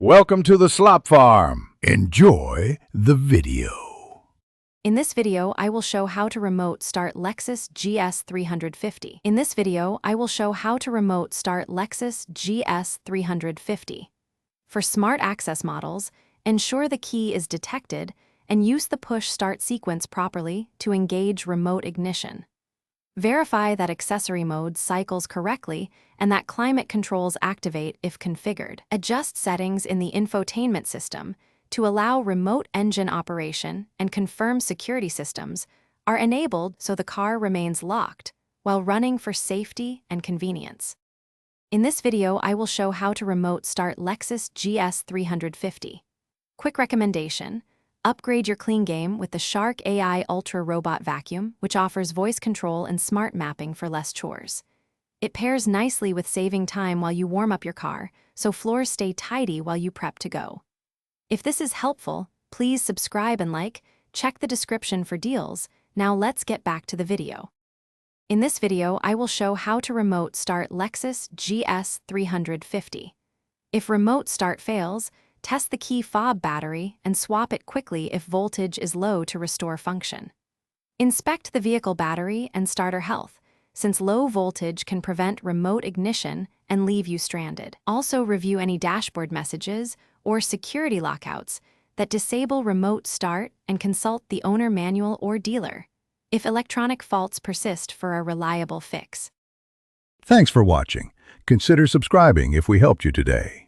Welcome to the Slop Farm. Enjoy the video. In this video, I will show how to remote start Lexus GS350. For smart access models, ensure the key is detected and use the push start sequence properly to engage remote ignition. Verify that accessory mode cycles correctly and that climate controls activate if configured. Adjust settings in the infotainment system to allow remote engine operation, and confirm security systems are enabled so the car remains locked while running for safety and convenience. In this video, I will show how to remote start Lexus GS350. Quick recommendation: upgrade your clean game with the Shark AI Ultra Robot Vacuum, which offers voice control and smart mapping for less chores. It pairs nicely with saving time while you warm up your car, so floors stay tidy while you prep to go. If this is helpful, please subscribe and like. Check the description for deals. Now let's get back to the video. In this video, I will show how to remote start Lexus GS350. If remote start fails, test the key fob battery and swap it quickly if voltage is low to restore function. Inspect the vehicle battery and starter health, since low voltage can prevent remote ignition and leave you stranded. Also review any dashboard messages or security lockouts that disable remote start, and consult the owner manual or dealer if electronic faults persist for a reliable fix. Thanks for watching. Consider subscribing if we helped you today.